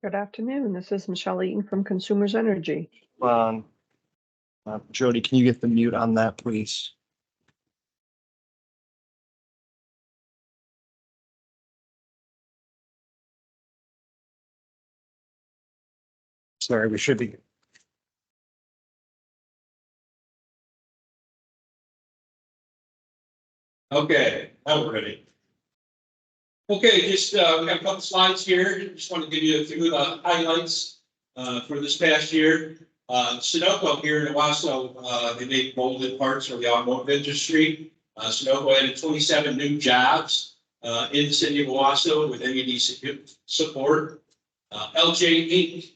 Good afternoon. This is Michelle Eaton from Consumers Energy. Jody, can you get the mute on that, please? Sorry, we should be. Okay, now we're ready. Okay, just we got a couple slides here. Just want to give you a few highlights for this past year. Sunoco here in Owasso, they make molded parts for the automotive industry. Sunoco added 27 new jobs in the city of Owasso with MED support. LJ Inc.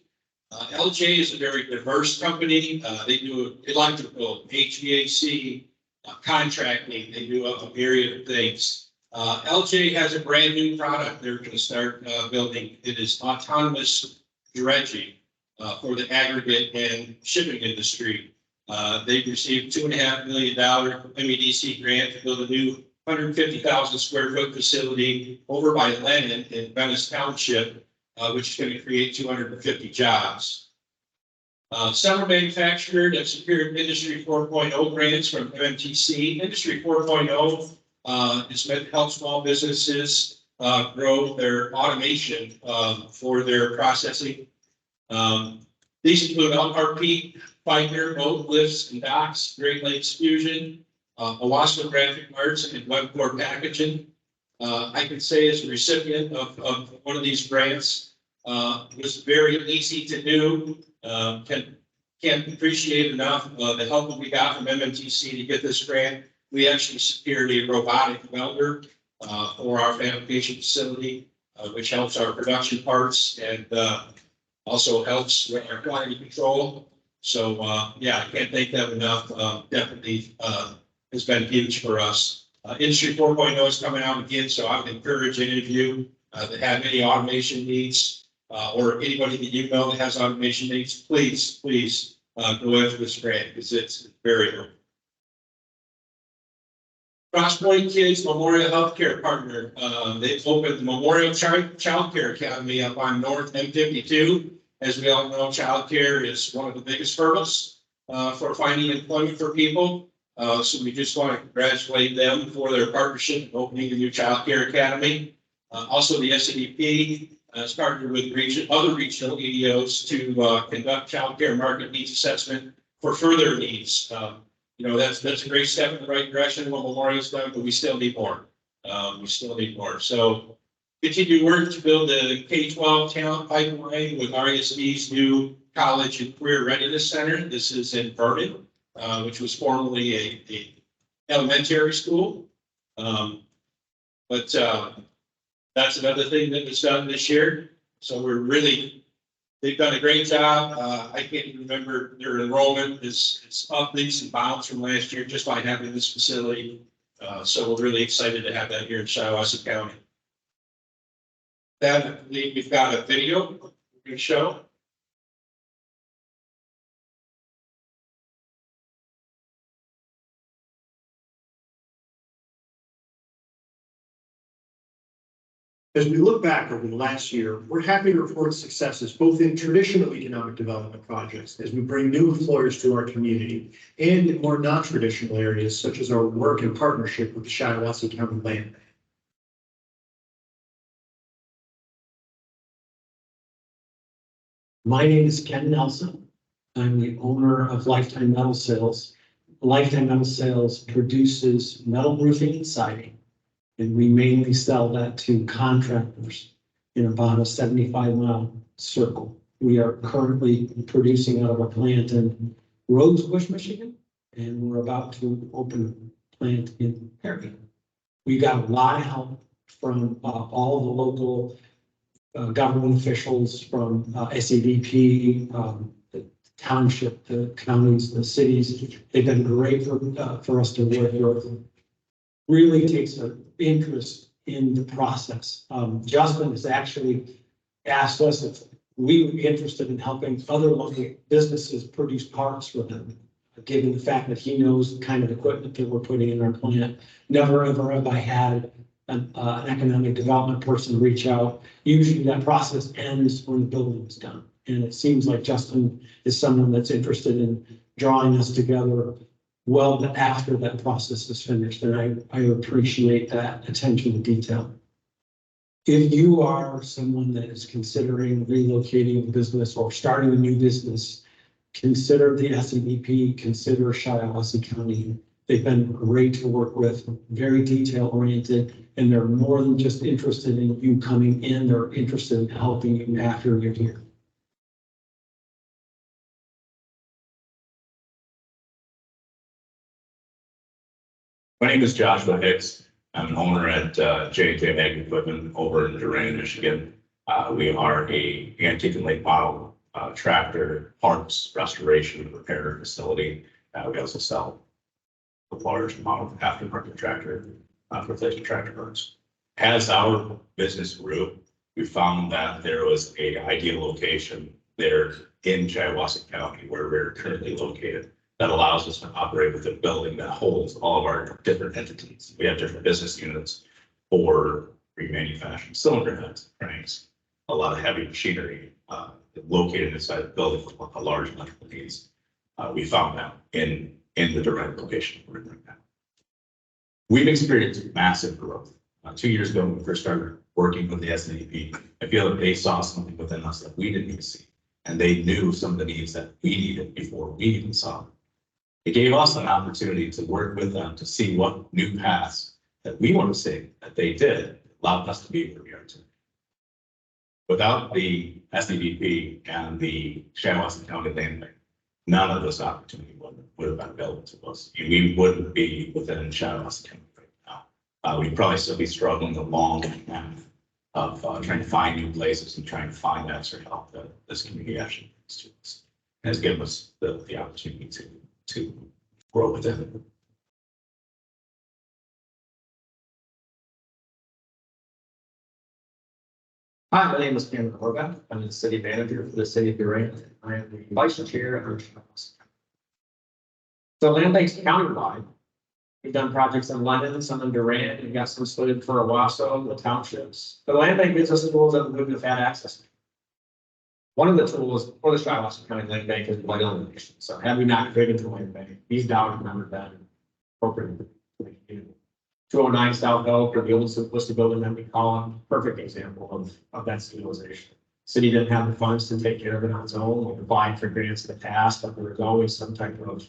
LJ is a very diverse company. They do electrical, HVAC, contracting. They do a myriad of things. LJ has a brand new product they're going to start building. It is autonomous dredging for the aggregate and shipping industry. They've received $2.5 million MEDC grant to build a new 150,000 square foot facility over by Lennon in Venice Township, which is going to create 250 jobs. Several manufactured have secured Industry 4.0 grants from MMTC. Industry 4.0 is meant to help small businesses grow their automation for their processing. These include RP, Pioneer, Boat Lifts and Docks, Great Lakes Fusion, Owasso Graphic Arts, and Webcore Packaging. I can say as a recipient of one of these grants, it was very easy to do. Can't appreciate enough the help that we got from MMTC to get this grant. We actually secured a robotic welder for our fabrication facility, which helps our production parts and also helps with our quality control. So yeah, I can't thank them enough. Definitely has been huge for us. Industry 4.0 is coming out again, so I would encourage any of you that have any automation needs or anybody that you know that has automation needs, please go after this grant because it's very important. Crosspoint Kids Memorial Healthcare Partner. They've opened the Memorial Child Care Academy up on North M52. As we all know, child care is one of the biggest hurdles for finding employment for people. So we just want to congratulate them for their partnership in opening the new child care academy. Also, the SEDP has partnered with other regional EDOs to conduct child care market needs assessment for further needs. That's a great step in the right direction. What Memorial's done, but we still need more. So continue work to build the K-12 talent pipeline with RESD's new college and career readiness center. This is in Vernon, which was formerly a elementary school. But that's another thing that was done this year. So they've done a great job. I can't even remember their enrollment is up leaps and bounds from last year just by having this facility. So we're really excited to have that here in Shiawassee County. Then I believe we've got a video we can show. As we look back over the last year, we're happy to report successes both in traditional economic development projects as we bring new employers to our community and in more non-traditional areas such as our work in partnership with the Shiawassee County Land Bank. My name is Ken Nelson. I'm the owner of Lifetime Metal Sales. Lifetime Metal Sales produces metal roofing and siding. And we mainly sell that to contractors in about a 75-mile circle. We are currently producing out of a plant in Rosebush, Michigan, and we're about to open a plant in Perry. We got a lot of help from all the local government officials, from SEDP, the township, the counties, the cities. They've been great for us to work with. Really takes an interest in the process. Justin has actually asked us if we would be interested in helping other local businesses produce parts for them, given the fact that he knows the kind of equipment that we're putting in our plant. Never ever have I had an economic development person reach out. Usually that process ends when the building is done. And it seems like Justin is someone that's interested in drawing us together well after that process is finished. And I appreciate that attention to detail. If you are someone that is considering relocating a business or starting a new business, consider the SEDP, consider Shiawassee County. They've been great to work with, very detail oriented, and they're more than just interested in you coming in, they're interested in helping you after you're here. My name is Joshua Hicks. I'm an owner at J&J Ag Equipment over in Durant, Michigan. We are a antique and late model tractor parts restoration and repair facility. We also sell the large model aftermarket tractor replacement tractor parts. As our business grew, we found that there was a ideal location there in Shiawassee County where we're currently located that allows us to operate with a building that holds all of our different entities. We have different business units for remanufacturing cylinder heads, cranks, a lot of heavy machinery located inside the building for a large electrical needs. We found that in the direct location we're in right now. We've experienced massive growth. 2 years ago, when we first started working with the SEDP, I feel that they saw something within us that we didn't even see. And they knew some of the needs that we needed before we even saw them. It gave us an opportunity to work with them to see what new paths that we want to see that they did, allowed us to be where we are today. Without the SEDP and the Shiawassee County Land Bank, none of this opportunity would have been available to us. And we wouldn't be within Shiawassee County right now. We'd probably still be struggling the long path of trying to find new places and trying to find extra help that this community actually needs to us. It has given us the opportunity to grow within it. Hi, my name is Cameron Horvath. I'm the city manager for the city of Durant. I am the vice chair of Shiawassee. So land banks countywide. We've done projects in London, some in Durant, and got some slated for Owasso, the townships. The land bank gives us tools that we wouldn't have had access to. One of the tools for the Shiawassee County Land Bank is blight elimination. So had we not created the land bank, these dollars would never have been appropriated to the community. 209 South Elk, or the old simplicity building that we call it, perfect example of that utilization. City didn't have the funds to take care of it on its own. We applied for grants in the past, but there was always some type of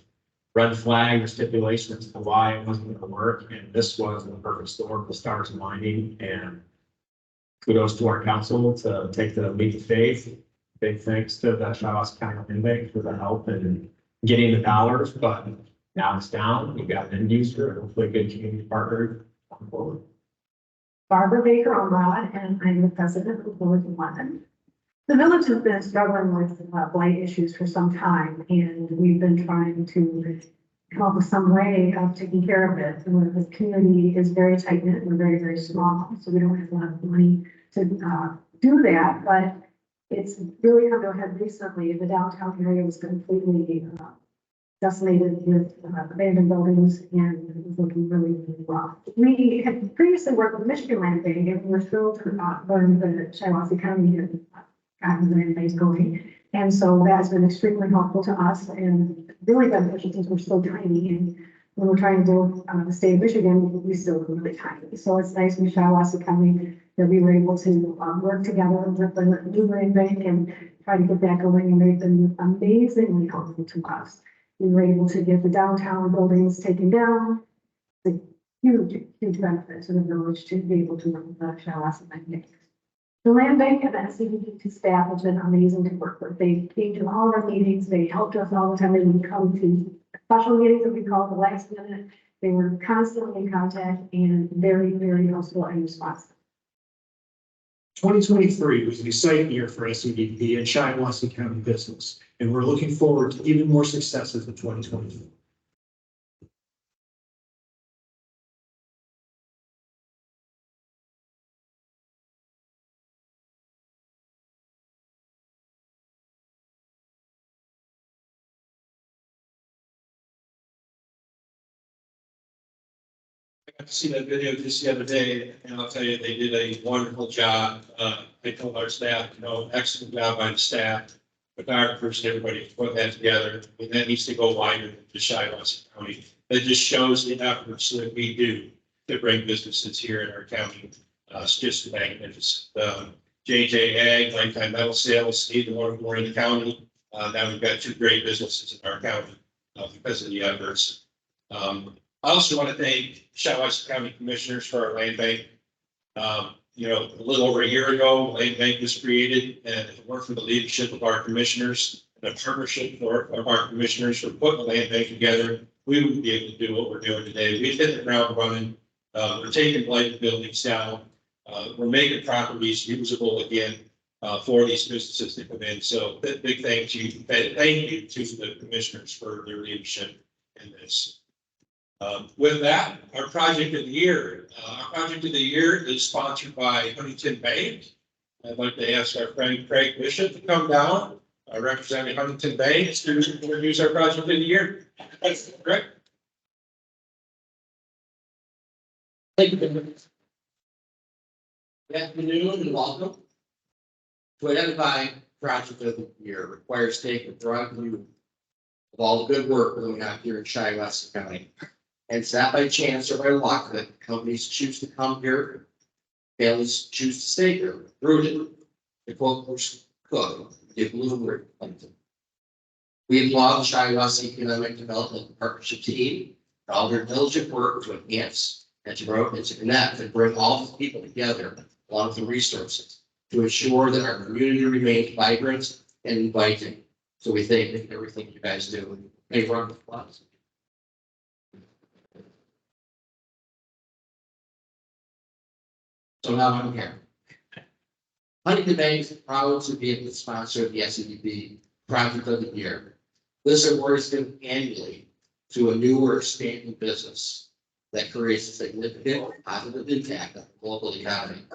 red flag or stipulation as to why it wasn't going to work. And this was the perfect storm for stars aligning. And kudos to our council to take the leap of faith. Big thanks to the Shiawassee County Land Bank for the help and getting the dollars, but now it's down. We've got an end user and hopefully a good community partner on forward. Barbara Baker O'Rod, and I'm the president of the Village of London. The village has been struggling with blight issues for some time, and we've been trying to come up with some way of taking care of it. And the community is very tight knit and very, very small, so we don't have a lot of money to do that. But it's really come to a head recently. The downtown area was completely decimated with abandoned buildings, and it was looking really, really rough. We had previously worked with Michigan Land Bank, and we were thrilled to learn that Shiawassee County had gotten the land bank going. And so that's been extremely helpful to us and really beneficial since we're so tiny. And when we're trying to do the state of Michigan, we still are really tiny. So it's nice in Shiawassee County that we were able to work together with the new land bank and try to get that going. And they've been amazingly helpful to us. We were able to get the downtown buildings taken down. It's a huge, huge benefit to the village to be able to work with the Shiawassee Land Bank. The land bank and the SEDP staff has been amazing to work with. They came to all our meetings. They helped us all the time. They would come to special meetings that we call the last minute. They were constantly in contact and very, very helpful and responsive. 2023 was an exciting year for SEDP and Shiawassee County business, and we're looking forward to even more successes in 2024. I see that video just the other day, and I'll tell you, they did a wonderful job. They told our staff, excellent job by the staff, photographers, and everybody to put that together. And that needs to go wider to Shiawassee County. That just shows the efforts that we do to bring businesses here in our county. It's just magnificent. JJ Ag, Lifetime Metal Sales, neither one of them are in the county. Now we've got two great businesses in our county because of the efforts. I also want to thank Shiawassee County Commissioners for our land bank. A little over a year ago, land bank was created, and if it weren't for the leadership of our commissioners and the partnership of our commissioners for putting the land bank together, we wouldn't be able to do what we're doing today. We've hit the ground running. We're taking blighted buildings down. We're making properties usable again for these businesses to come in. So big thank you to the commissioners for their leadership in this. With that, our project of the year. Our project of the year is sponsored by Huntington Bank. I'd like to ask our friend Craig Bishop to come down, representing Huntington Bank, to introduce our project of the year. Thanks, Craig. Thank you. Good afternoon and welcome. To identify project of the year requires taking a broad view of all the good work going on here in Shiawassee County. And it's not by chance or by luck that companies choose to come here, families choose to stay here, rooted. The quote Bruce Cook, give Bloomberg. We applaud the Shiawassee Economic Development Partnership team for all their diligent work to enhance and to grow and to connect and bring all the people together along with the resources to ensure that our community remains vibrant and inviting. So we thank everything you guys do. Thank you for the applause. So now I'm here. Huntington Bank is proud to be the sponsor of the SEDP Project of the Year. This award is given annually to a new or expanding business that creates a significant positive impact on the local economy.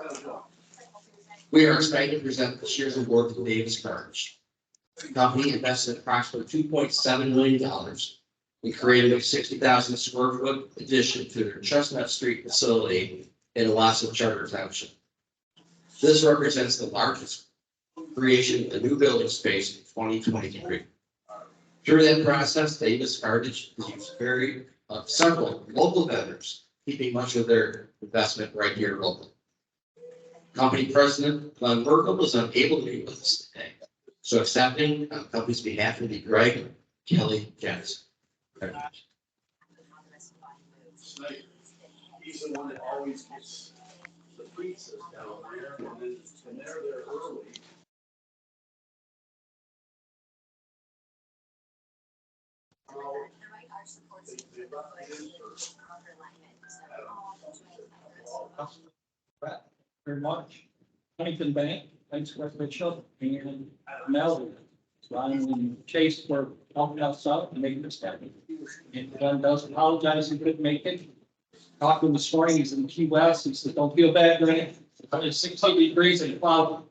We are excited to present this year's award to Davis Courage. The company invested approximately $2.7 million. We created a 60,000 square foot addition to their Chestnut Street facility in Owasso Charter Township. This represents the largest creation of a new building space in 2023. Through that process, Davis Courage has used several local vendors, keeping much of their investment right here locally. Company president Glenn Merkel was unable to be with us today, so accepting on the company's behalf will be Greg Kelly Jensen. He's the one that always gets the pizzas down there, and they're there early. Very much. Huntington Bank, thanks for Mitchell and Mel. Ryan and Chase for helping us out and making this happen. And Glenn does apologize he couldn't make it. Talked to him this morning, he's in Key West, he said, don't feel bad, Grant. It's 60 degrees and cloud.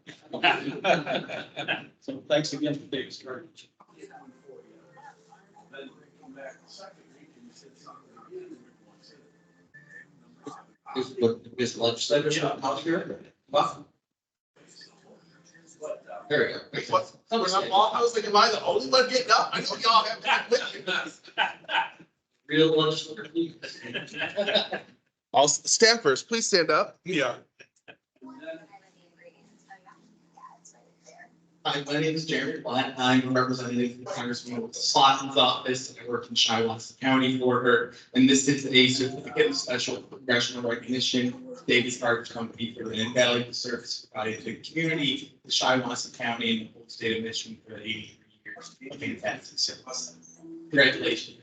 So thanks again for Davis Courage. Is legislators out here? Well, there we go. I was thinking, am I the only one getting up? I know y'all have that. Real legislator. All staffers, please stand up. Yeah. Hi, my name is Jeremy Blatt. I'm a representative from Congressman Slotton's office. I work in Shiawassee County for her. And this is a certificate of special congressional recognition to Davis Courage Company for the invaluable service provided to the community, the Shiawassee County, and the whole state of Michigan for the 83 years of fantastic service. Congratulations.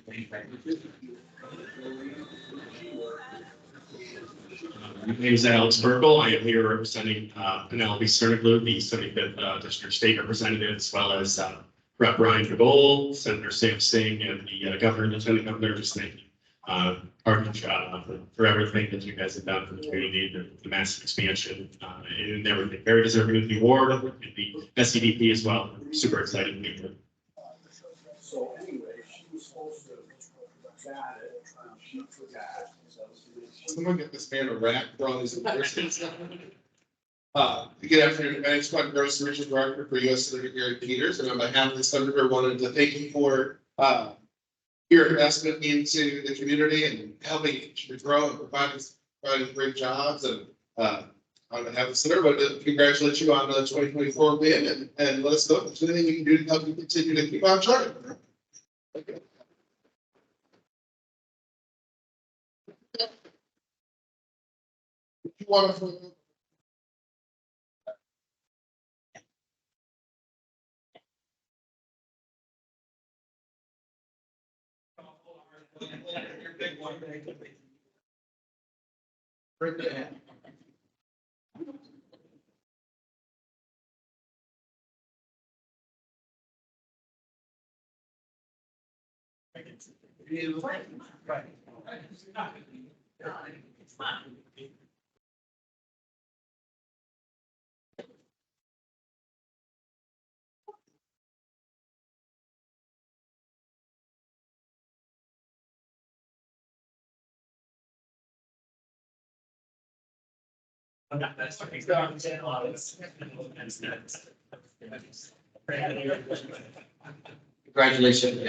My name is Alex Burkle. I am here representing Penelope Sterniglu, the 75th District State Representative, as well as Rep. Ryan DeGole, Senator Sam Singh, and the Governor and Lieutenant Governor. Just thank you, for everything that you guys have done for the community, the massive expansion, and everything. Very deserving of the award, and the SEDP as well. Super excited to be here. So anyway, she was supposed to got it. Someone get this man a rack for all these endorsements. Good afternoon, my name is Mike Gross, Regional Director for U.S. Senator Gary Peters, and on behalf of the Senator, wanted to thank you for your investment into the community and helping it to grow and providing great jobs. And on behalf of the Senator, I want to congratulate you on the 2024 win and let us know if there's anything we can do to help you continue to keep on charting. Okay. You want to Congratulations.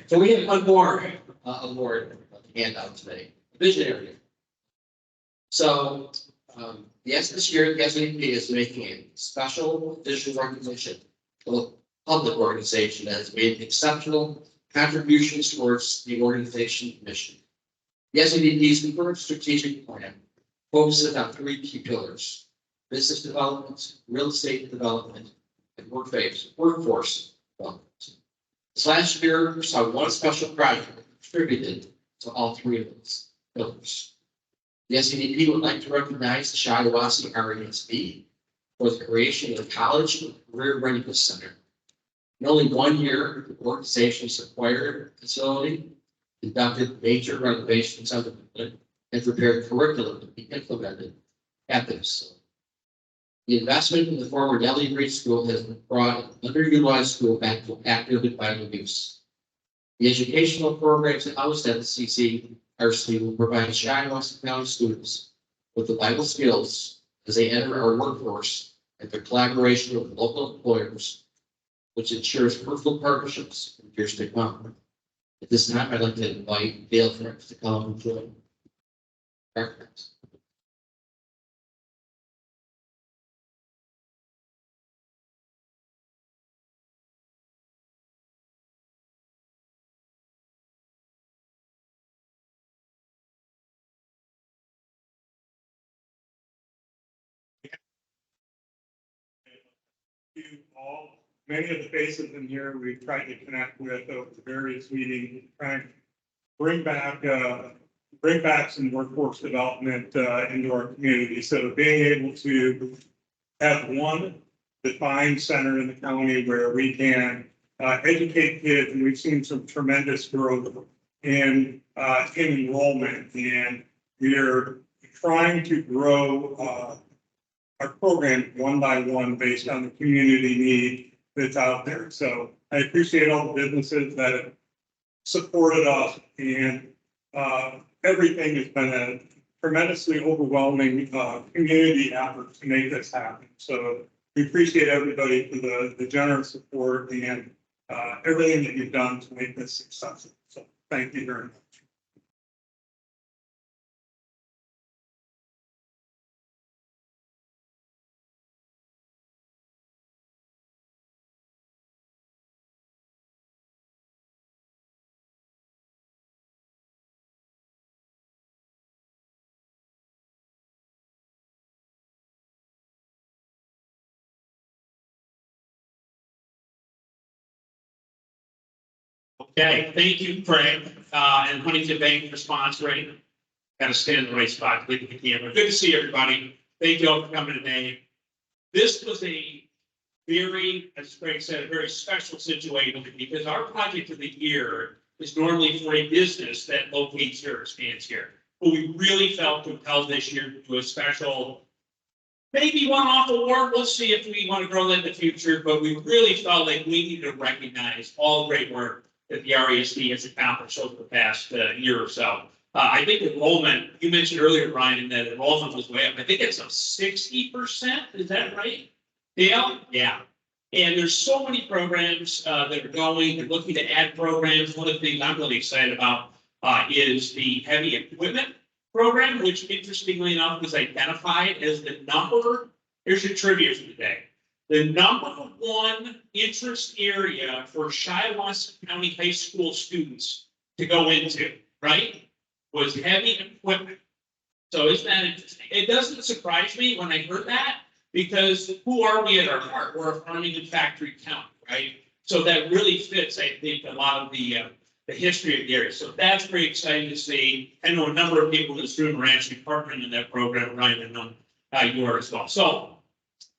So we have one more award handout today, visionary. So yes, this year the SEDP is making a special additional recognition to a public organization that has made exceptional contributions towards the organization's mission. The SEDP's current strategic plan focuses on three key pillars: business development, real estate development, and workforce development. This last year saw one special project contributed to all three of those pillars. The SEDP would like to recognize the Shiawassee RESB for the creation of the College and Career Readiness Center. In only 1 year, the organization's acquired facility, conducted major renovations of the building, and prepared curriculum to be implemented at the facility. The investment in the former Nellie Reed School has brought an underutilized school back to active and vital use. The educational programs housed at the CCRC will provide Shiawassee County students with the vital skills as they enter our workforce and their collaboration with local employers, which ensures fruitful partnerships in years to come. At this time, I'd like to invite Dale Franks to come and join. Perfect. You all, many of the faces in here we've tried to connect with over the various meetings, trying to bring back some workforce development into our community. So being able to have one defined center in the county where we can educate kids, and we've seen some tremendous growth in enrollment, and we're trying to grow our program one by one based on the community need that's out there. So I appreciate all the businesses that have supported us, and everything has been a tremendously overwhelming community effort to make this happen. So we appreciate everybody for the generous support and everything that you've done to make this successful. So thank you very much. Okay, thank you, Craig, and Huntington Bank for sponsoring. Got to stand in the right spot, leave the camera. Good to see everybody. Thank you all for coming today. This was a very, as Craig said, a very special situation because our project of the year is normally for a business that locates here or stands here. But we really felt compelled this year to do a special maybe one-off award. We'll see if we want to grow that in the future, but we really felt like we need to recognize all the great work that the RESD has accomplished over the past year or so. I think enrollment, you mentioned earlier, Ryan, that enrollment was way up. I think it's up 60%. Is that right? Dale? Yeah. And there's so many programs that are going. They're looking to add programs. One of the things I'm really excited about is the heavy equipment program, which interestingly enough was identified as the number. Here's your trivia for today. The number one interest area for Shiawassee County High School students to go into, right, was heavy equipment. So isn't that interesting? It doesn't surprise me when I heard that, because who are we at our heart? We're a farming and factory county, right? So that really fits, I think, a lot of the history of the area. So that's pretty exciting to see. I know a number of people in this room are actually partnering in that program, Ryan, and you are as well. So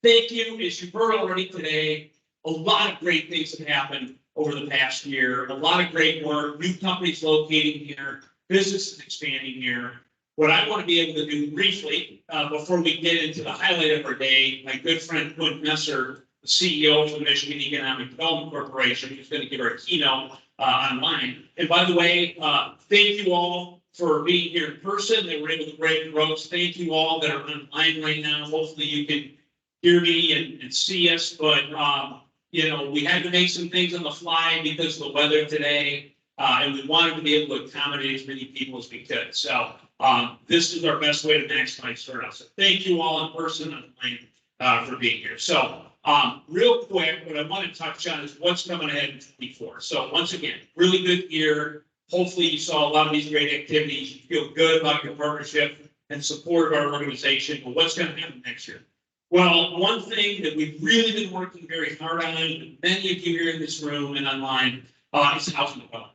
thank you. As you've heard already today, a lot of great things have happened over the past year. A lot of great work, new companies locating here, businesses expanding here. What I want to be able to do briefly, before we get into the highlight of our day, my good friend Quinn Messer, the CEO of the Michigan Economic Development Corporation, who's going to give our keynote online. And by the way, thank you all for being here in person. They were able to break the ropes. Thank you all that are online right now. Hopefully you can hear me and see us. But, you know, we had to make some things on the fly because of the weather today. And we wanted to be able to accommodate as many people as we could. So this is our best way to maximize turnout. So thank you all in person and online for being here. So real quick, what I want to touch on is what's coming ahead in 2024. So once again, really good year. Hopefully you saw a lot of these great activities. You feel good about your partnership and support of our organization. But what's going to happen next year? Well, one thing that we've really been working very hard on, many of you here in this room and online, is housing development.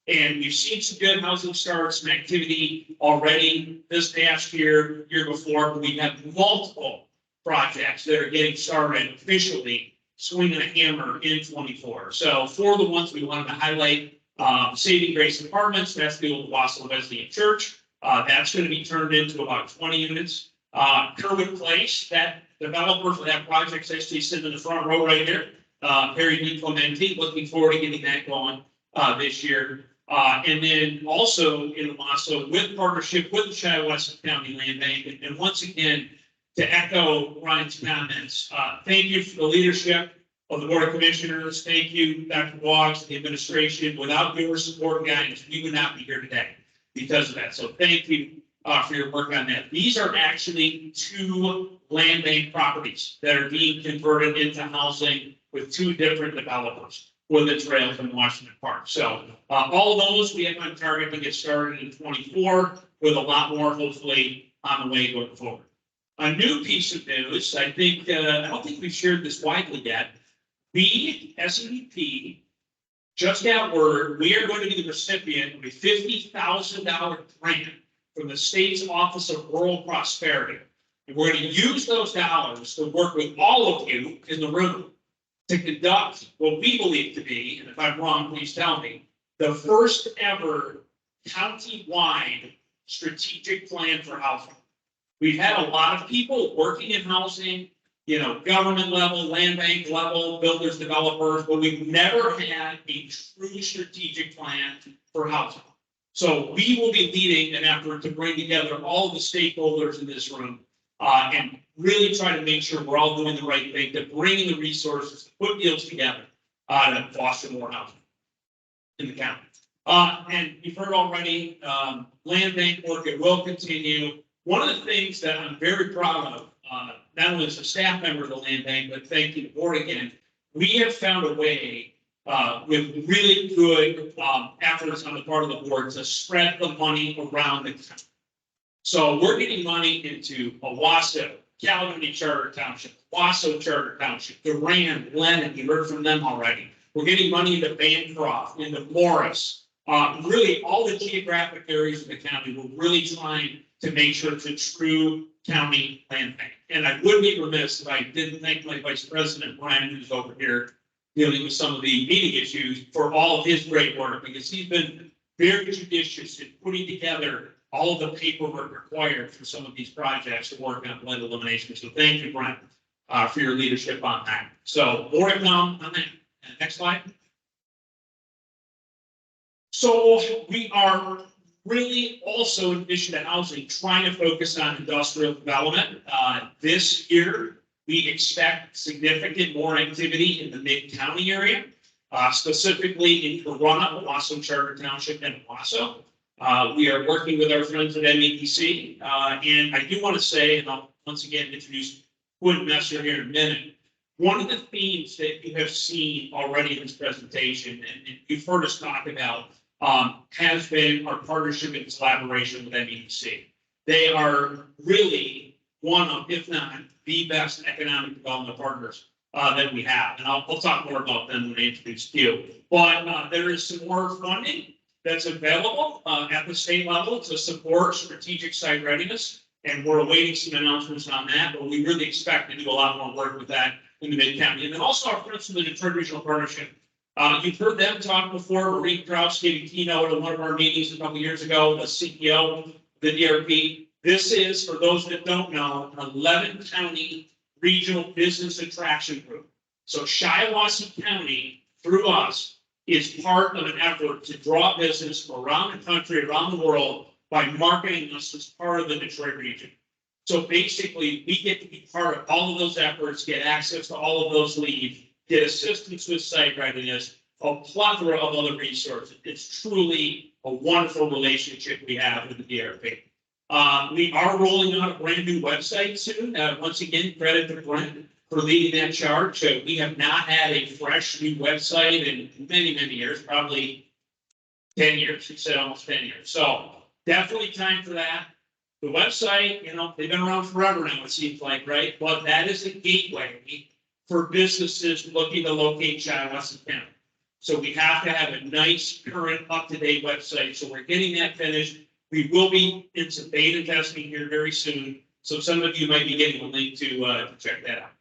And we've seen some good housing starts, some activity already this past year, year before, but we have multiple projects that are getting started officially, swinging a hammer in 24. So for the ones we wanted to highlight, Saving Grace Apartments, that's the old Wausau Wesleyan Church. That's going to be turned into about 20 units. Kerwood Place, that developer for that project is actually sitting in the front row right here. Perry D. Clementi, looking forward to getting that going this year. And then also in Wausau, with partnership with the Shiawassee County Land Bank. And once again, to echo Ryan's comments, thank you for the leadership of the Board of Commissioners. Thank you, Dr. Boggs, the administration. Without your support and guidance, we would not be here today because of that. So thank you for your work on that. These are actually 2 land bank properties that are being converted into housing with 2 different developers, Woodland Trails and Washington Park. So all those we have on target to get started in 24, with a lot more hopefully on the way going forward. A new piece of news, I think, I don't think we've shared this widely yet. We, SEDP, just got word we are going to be the recipient of a $50,000 grant from the state's Office of Rural Prosperity. And we're going to use those dollars to work with all of you in the room to conduct what we believe to be, and if I'm wrong, please tell me, the first ever county-wide strategic plan for housing. We've had a lot of people working in housing, you know, government level, land bank level, builders, developers, but we've never had a true strategic plan for housing. So we will be leading an effort to bring together all the stakeholders in this room and really try to make sure we're all doing the right thing, to bring in the resources, to put deals together to foster more housing in the county. And you've heard already, land bank work, it will continue. One of the things that I'm very proud of, not only as a staff member of the land bank, but thank you to the board again, we have found a way with really good efforts on the part of the board to spread the money around the county. So we're getting money into Owasso, Caledonia Charter Township, Wausau Charter Township, Durand, Lennon, you heard from them already. We're getting money into Bancroft, into Morris, really all the geographic areas of the county. We're really trying to make sure it's a true county land bank. And I would be remiss if I didn't thank my Vice President, Brian, who's over here dealing with some of the meeting issues, for all of his great work, because he's been very judicious in putting together all of the paperwork required for some of these projects to work on blight elimination. So thank you, Brent, for your leadership on that. So more to come on that. Next slide. So we are really also, in addition to housing, trying to focus on industrial development. This year, we expect significant more activity in the mid-county area, specifically in Corona, Owasso, Charter Township, and Owasso. We are working with our friends at MEDC, and I do want to say, and I'll once again introduce Quinn Messer here in a minute. One of the themes that you have seen already in this presentation, and you've heard us talk about, has been our partnership and collaboration with MEDC. They are really one of, if not the best economic development partners that we have. And I'll talk more about them when I introduce you. But there is some more funding that's available at the state level to support strategic site readiness. And we're awaiting some announcements on that, but we really expect to do a lot more work with that in the mid-county. And then also our friends from the Detroit Regional Partnership. You've heard them talk before. Marie Krause gave a keynote at one of our meetings a couple years ago, the CEO of the DRP. This is, for those that don't know, an 11-county regional business attraction group. So Shiawassee County, through us, is part of an effort to draw business from around the country, around the world, by marketing us as part of the Detroit region. So basically, we get to be part of all of those efforts, get access to all of those leads, get assistance with site readiness, a plethora of other resources. It's truly a wonderful relationship we have with the DRP. We are rolling out a brand new website soon. Once again, credit to Brent for leading that charge. We have not had a fresh new website in many, many years, probably 10 years. He said almost 10 years. So definitely time for that. The website, you know, they've been around forever now, it seems like, right? But that is the gateway for businesses looking to locate Shiawassee County. So we have to have a nice, current, up-to-date website. So we're getting that finished. We will be in some beta testing here very soon. So some of you might be getting a link to check that out.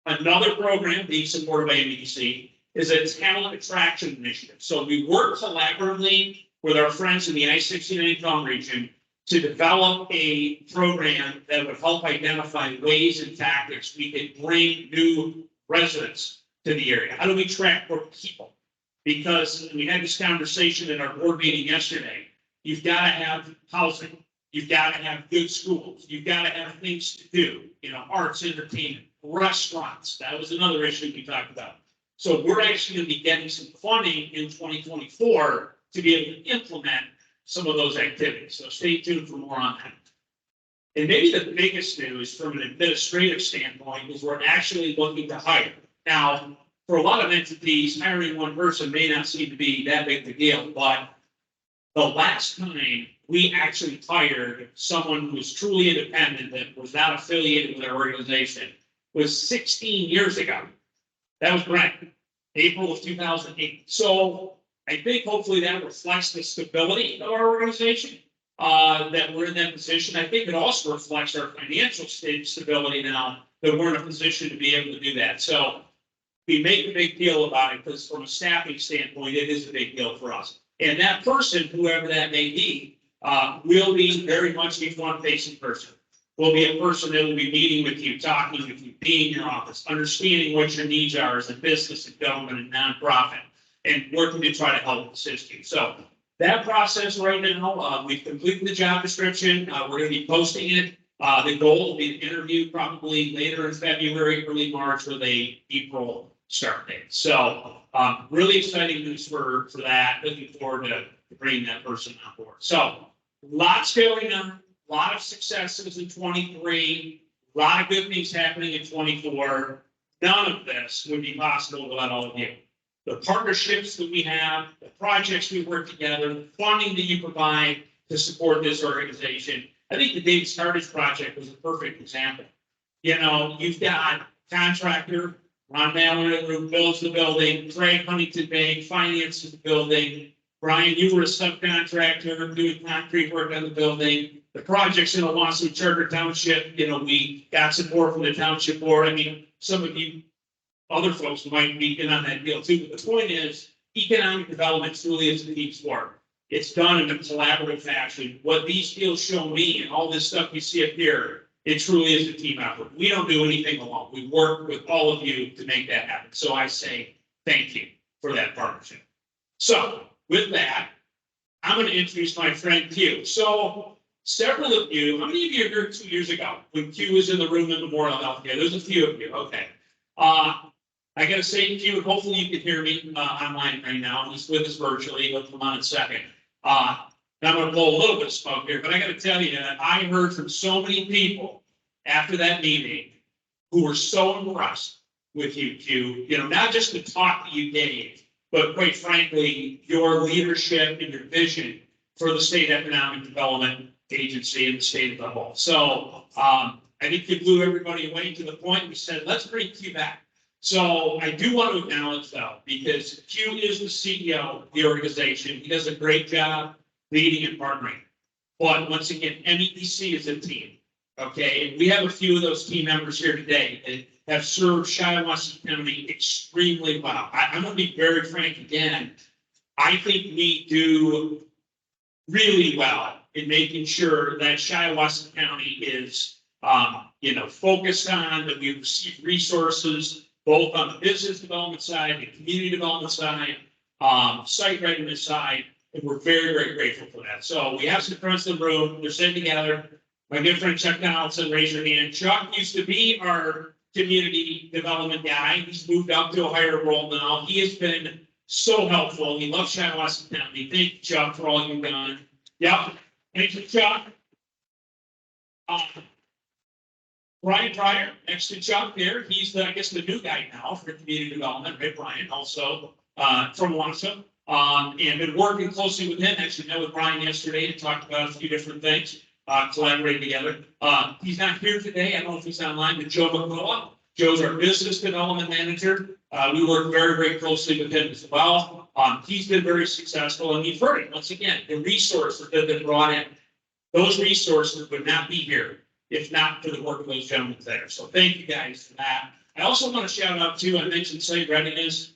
Another program being supported by MEDC is a talent attraction initiative. So we work collaboratively with our friends in the I-69 Thumb region to develop a program that would help identify ways and tactics we could bring new residents to the area. How do we attract more people? Because we had this conversation in our board meeting yesterday. You've got to have housing. You've got to have good schools. You've got to have things to do, you know, arts, entertainment, restaurants. That was another issue we talked about. So we're actually going to be getting some funding in 2024 to be able to implement some of those activities. So stay tuned for more on that. And maybe the biggest news from an administrative standpoint is we're actually looking to hire. Now, for a lot of entities, hiring one person may not seem to be that big of a deal, but the last time we actually hired someone who was truly independent, that was not affiliated with our organization, was 16 years ago. That was Brent, April of 2008. So I think hopefully that reflects the stability of our organization, that we're in that position. I think it also reflects our financial stability now, that we're in a position to be able to do that. So we make a big deal about it because from a staffing standpoint, it is a big deal for us. And that person, whoever that may be, will be very much a front-facing person. Will be a person that will be meeting with you, talking with you, being in your office, understanding what your needs are as a business and government and nonprofit, and working to try to help assist you. So that process right now, we've completed the job description. We're going to be posting it. The goal will be to interview probably later in February, early March with a April start date. So really exciting news for that. Looking forward to bringing that person on board. So lots going on, a lot of successes in 23, a lot of good things happening in 24. None of this would be possible without all of you. The partnerships that we have, the projects we work together, the funding that you provide to support this organization. I think the Davis Cartage project was a perfect example. You know, you've got contractor, Ron Mallard, who builds the building, Craig Huntington Bank finances the building. Brian, you were a subcontractor doing concrete work on the building. The projects in Owasso Charter Township, you know, we got support from the township board. I mean, some of you other folks might be in on that deal too. But the point is, economic development truly is a team sport. It's done in a collaborative fashion. What these deals show me and all this stuff you see up here, it truly is a team effort. We don't do anything alone. We work with all of you to make that happen. So I say thank you for that partnership. So with that, I'm going to introduce my friend Q. So several of you, how many of you were here 2 years ago when Q was in the room in Memorial Healthcare? There's a few of you. Okay. I got to say, Q, hopefully you can hear me online right now. He's with us virtually. He'll come on in a second. Now I'm going to blow a little bit of smoke here, but I got to tell you that I heard from so many people after that meeting who were so impressed with you, Q. You know, not just the talk that you gave, but quite frankly, your leadership and your vision for the State Economic Development Agency and the state of the whole. So I think you blew everybody away to the point we said, let's bring Q back. So I do want to acknowledge though, because Q is the CEO of the organization. He does a great job leading and partnering. But once again, MEDC is a team. Okay, and we have a few of those team members here today that have served Shiawassee County extremely well. I'm going to be very frank again. I think we do really well in making sure that Shiawassee County is, focused on, that we receive resources both on the business development side, the community development side, site readiness side, and we're very, very grateful for that. So we have some friends in the room, they're sitting together. My good friend Chuck Donaldson, raise your hand. Chuck used to be our community development guy. He's moved up to a higher role now. He has been so helpful. He loves Shiawassee County. Thank you, Chuck, for all you've done. Yep. Thank you, Chuck. Brian Pryor, next to Chuck there. He's the, I guess, the new guy now for community development, right, Brian? Also from Wassa. And been working closely with him. Actually met with Brian yesterday and talked about a few different things, collaborating together. He's not here today. I don't know if he's online, but Joe McCullough. Joe's our business development manager. We work very, very closely with him as well. He's been very successful, and you've heard it once again. The resources that have been brought in, those resources would not be here if not for the work of those gentlemen there. So thank you guys for that. I also want to shout out too, I mentioned site readiness.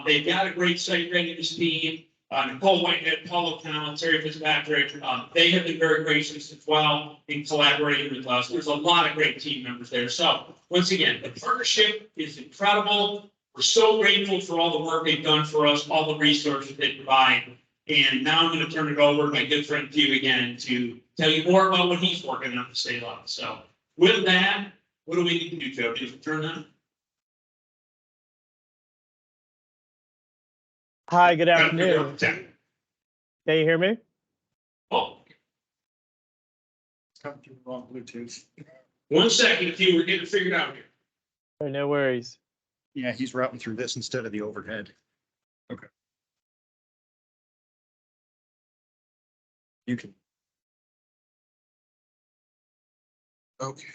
They've got a great site readiness team. Nicole Whitehead, Paul O'Connell, Terry Fitzpatrick. They have been very gracious as well in collaborating with us. There's a lot of great team members there. So once again, the partnership is incredible. We're so grateful for all the work they've done for us, all the resources they provide. And now I'm going to turn it over to my good friend Q again to tell you more about what he's working on at the state level. So with that, what do we need to do, Joe? Just turn on. Hi, good afternoon. Can you hear me? Oh, It's coming through the wrong Bluetooth. 1 second, Q. We're getting it figured out here. Oh, no worries. Yeah, he's routing through this instead of the overhead. Okay. You can. Okay.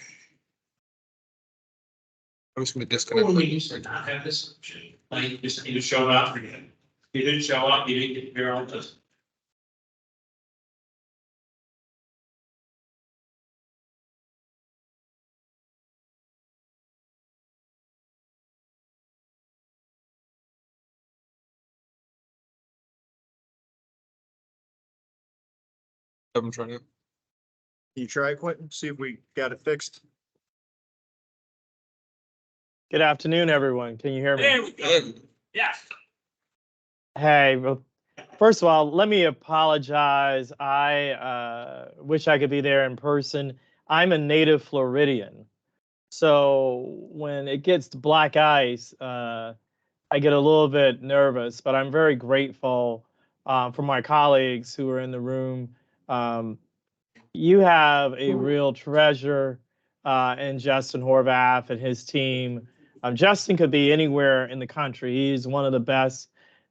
I'm just gonna disconnect. We used to not have this option. Like, you just need to show up again. If you didn't show up, you didn't get to hear all this. I'm trying to. Can you try it, Quentin? See if we got it fixed. Good afternoon, everyone. Can you hear me? There we go. Yes. Hey, well, first of all, let me apologize. I wish I could be there in person. I'm a native Floridian. So when it gets to black ice, I get a little bit nervous, but I'm very grateful for my colleagues who are in the room. You have a real treasure in Justin Horvath and his team. Justin could be anywhere in the country. He's one of the best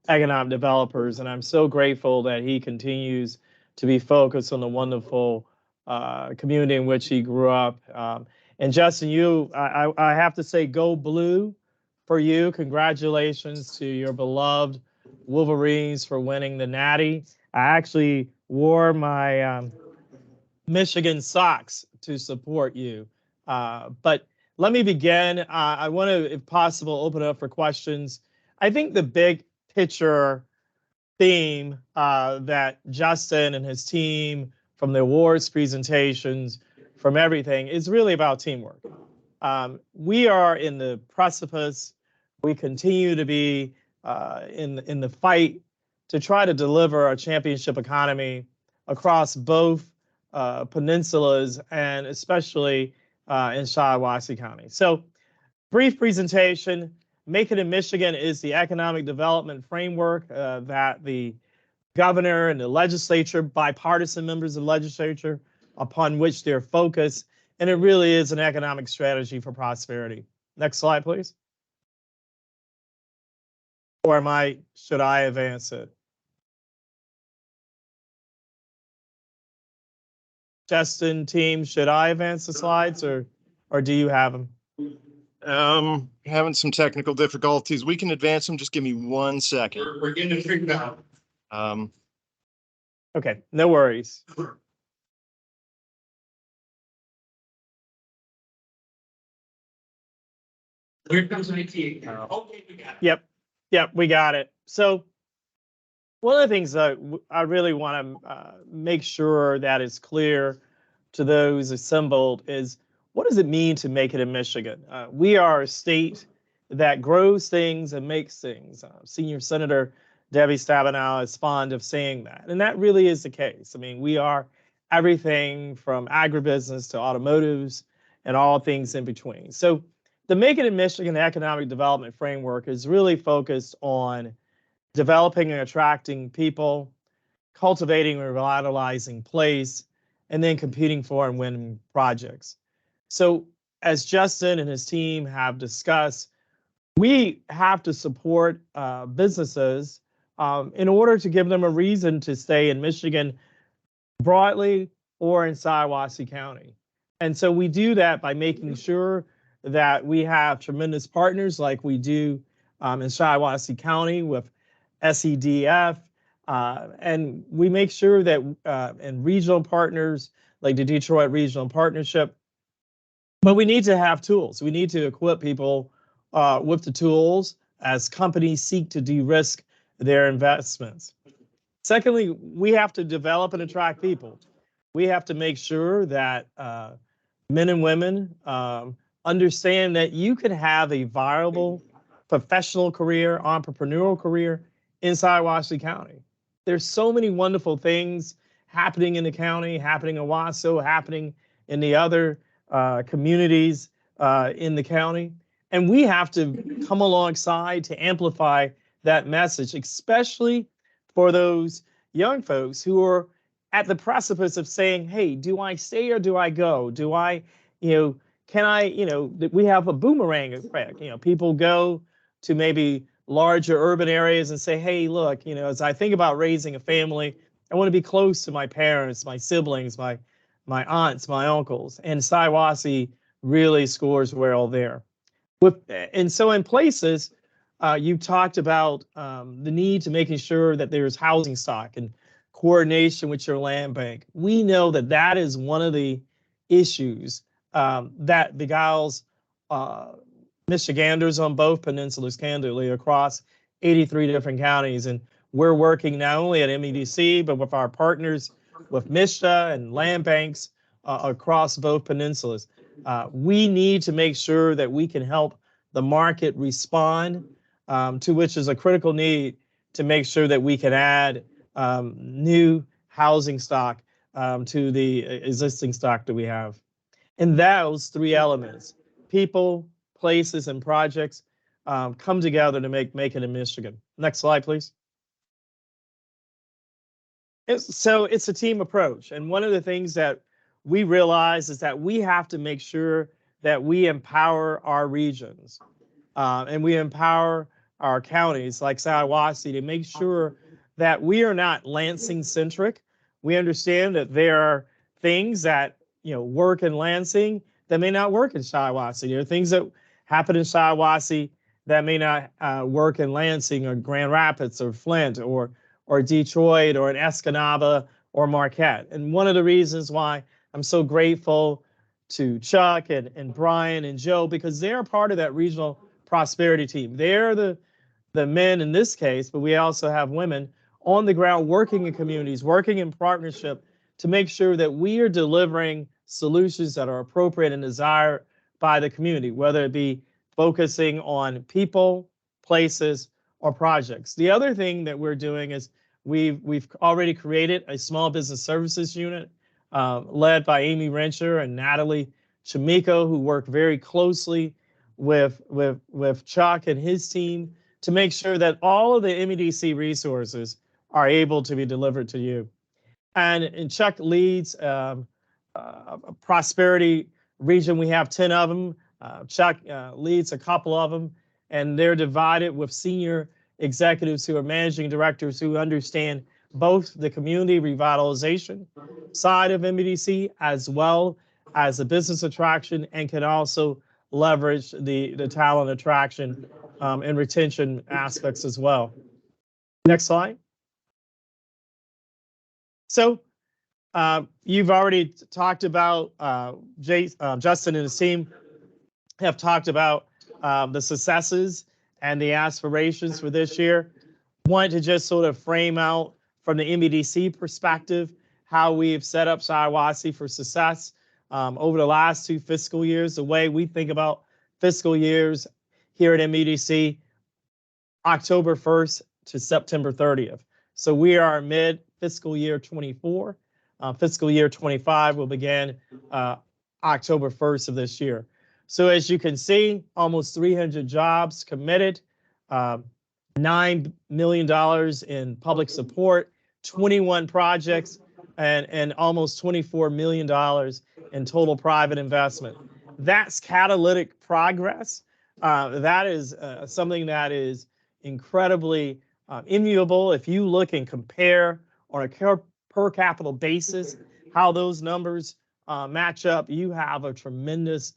economic developers, and I'm so grateful that he continues to be focused on the wonderful community in which he grew up. And Justin, I have to say, go blue for you. Congratulations to your beloved Wolverines for winning the Natty. I actually wore my Michigan socks to support you. But let me begin. I want to, if possible, open it up for questions. I think the big picture theme that Justin and his team, from the awards presentations, from everything, is really about teamwork. We are in the precipice. We continue to be in the fight to try to deliver a championship economy across both peninsulas and especially in Shiawassee County. So, brief presentation. Make It in Michigan is the economic development framework that the governor and the legislature, bipartisan members of the legislature, upon which they're focused. And it really is an economic strategy for prosperity. Next slide, please. Or should I advance it? Justin, team, should I advance the slides or do you have them? Having some technical difficulties. We can advance them. Just give me 1 second. We're getting it figured out. Okay, no worries. Here comes IT. Okay, we got it. Yep, we got it. So one of the things that I really want to make sure that is clear to those assembled is, what does it mean to make it in Michigan? We are a state that grows things and makes things. Senior Senator Debbie Stabenow is fond of saying that, and that really is the case. I mean, we are everything from agribusiness to automotives and all things in between. So the Make It in Michigan economic development framework is really focused on developing and attracting people, cultivating and revitalizing place, and then competing for and winning projects. So as Justin and his team have discussed, we have to support businesses in order to give them a reason to stay in Michigan broadly or in Shiawassee County. And so we do that by making sure that we have tremendous partners like we do in Shiawassee County with SEDF, and we make sure that and regional partners like the Detroit Regional Partnership. But we need to have tools. We need to equip people with the tools as companies seek to de-risk their investments. Secondly, we have to develop and attract people. We have to make sure that men and women understand that you can have a viable professional career, entrepreneurial career in Shiawassee County. There's so many wonderful things happening in the county, happening in Wasso, happening in the other communities in the county. And we have to come alongside to amplify that message, especially for those young folks who are at the precipice of saying, hey, do I stay or do I go? Do I, can I, we have a boomerang effect. People go to maybe larger urban areas and say, hey, look, as I think about raising a family, I want to be close to my parents, my siblings, my aunts, my uncles. And Shiawassee really scores well there. And so in places, you talked about the need to making sure that there's housing stock and coordination with your land bank. We know that that is one of the issues that beguiles Michiganders on both peninsulas, candidly, across 83 different counties. And we're working not only at MEDC, but with our partners with MISHA and land banks across both peninsulas. We need to make sure that we can help the market respond, to which is a critical need to make sure that we can add new housing stock to the existing stock that we have. And those three elements, people, places, and projects, come together to make it in Michigan. Next slide, please. So it's a team approach. And one of the things that we realize is that we have to make sure that we empower our regions and we empower our counties like Shiawassee to make sure that we are not Lansing centric. We understand that there are things that work in Lansing that may not work in Shiawassee. There are things that happen in Shiawassee that may not work in Lansing or Grand Rapids or Flint or Detroit or in Escanaba or Marquette. And one of the reasons why I'm so grateful to Chuck and Brian and Joe, because they're part of that regional prosperity team. They're the men in this case, but we also have women on the ground, working in communities, working in partnership to make sure that we are delivering solutions that are appropriate and desired by the community, whether it be focusing on people, places, or projects. The other thing that we're doing is we've already created a small business services unit led by Amy Rencher and Natalie Chimiko, who work very closely with Chuck and his team to make sure that all of the MEDC resources are able to be delivered to you. And Chuck leads a prosperity region. We have 10 of them. Chuck leads a couple of them, and they're divided with senior executives who are managing directors who understand both the community revitalization side of MEDC as well as the business attraction, and can also leverage the talent attraction and retention aspects as well. Next slide. So you've already talked about, Justin and his team have talked about the successes and the aspirations for this year. Want to just sort of frame out from the MEDC perspective how we've set up Shiawassee for success over the last 2 fiscal years. The way we think about fiscal years here at MEDC, October 1st to September 30th. So we are mid fiscal year 24. Fiscal year 25 will begin October 1st of this year. So as you can see, almost 300 jobs committed, $9 million in public support, 21 projects, and almost $24 million in total private investment. That's catalytic progress. That is something that is incredibly enviable. If you look and compare on a per capita basis how those numbers match up, you have a tremendous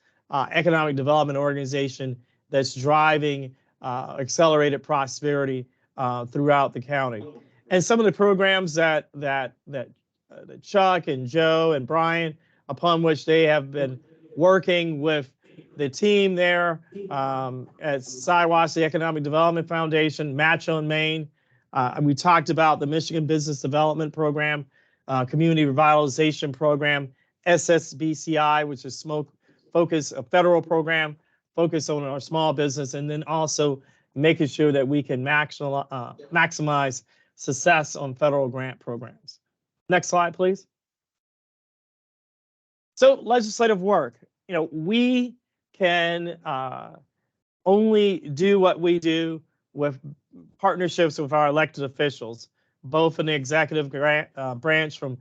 economic development organization that's driving accelerated prosperity throughout the county. And some of the programs that Chuck and Joe and Brian, upon which they have been working with the team there at Shiawassee Economic Development Foundation, Match on Main. We talked about the Michigan Business Development Program, Community Revitalization Program, SSBCI, which is a federal program focused on our small business, and then also making sure that we can maximize success on federal grant programs. Next slide, please. So legislative work. You know, we can only do what we do with partnerships with our elected officials, both in the executive branch from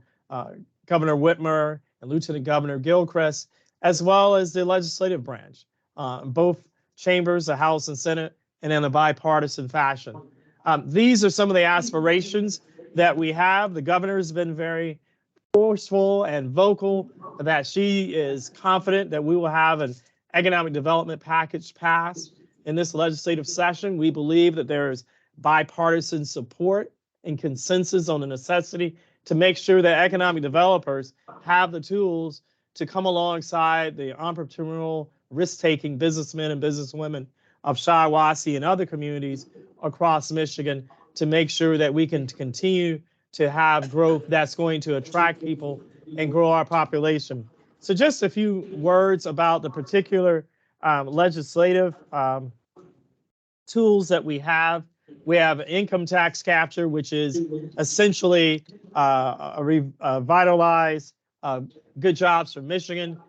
Governor Whitmer and Lieutenant Governor Gilchrist, as well as the legislative branch, both chambers, the House and Senate, and in a bipartisan fashion. These are some of the aspirations that we have. The governor has been very forceful and vocal that she is confident that we will have an economic development package passed in this legislative session. We believe that there is bipartisan support and consensus on the necessity to make sure that economic developers have the tools to come alongside the entrepreneurial, risk-taking businessmen and businesswomen of Shiawassee and other communities across Michigan to make sure that we can continue to have growth that's going to attract people and grow our population. So just a few words about the particular legislative tools that we have. We have income tax capture, which is essentially revitalize good jobs for Michigan.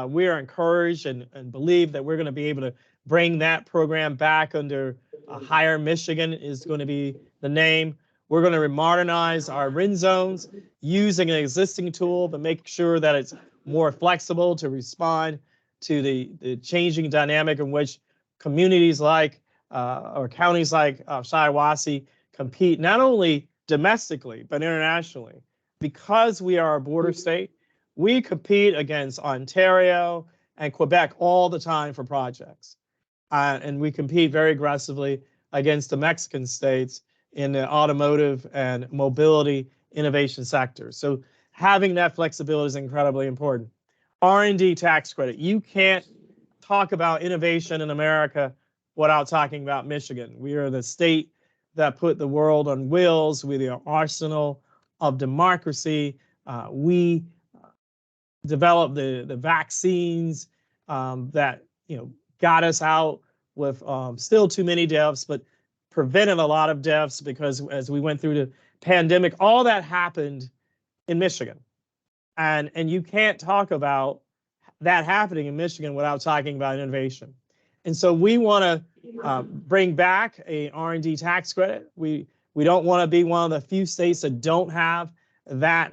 We are encouraged and believe that we're going to be able to bring that program back under Higher Michigan is going to be the name. We're going to modernize our RIN zones using an existing tool, but make sure that it's more flexible to respond to the changing dynamic in which communities like or counties like Shiawassee compete, not only domestically, but internationally. Because we are a border state, we compete against Ontario and Quebec all the time for projects. And we compete very aggressively against the Mexican states in the automotive and mobility innovation sector. So having that flexibility is incredibly important. R&D tax credit. You can't talk about innovation in America without talking about Michigan. We are the state that put the world on wheels with the arsenal of democracy. We developed the vaccines that got us out with still too many deaths, but prevented a lot of deaths because as we went through the pandemic, all that happened in Michigan. And you can't talk about that happening in Michigan without talking about innovation. And so we want to bring back a R&D tax credit. We don't want to be one of the few states that don't have that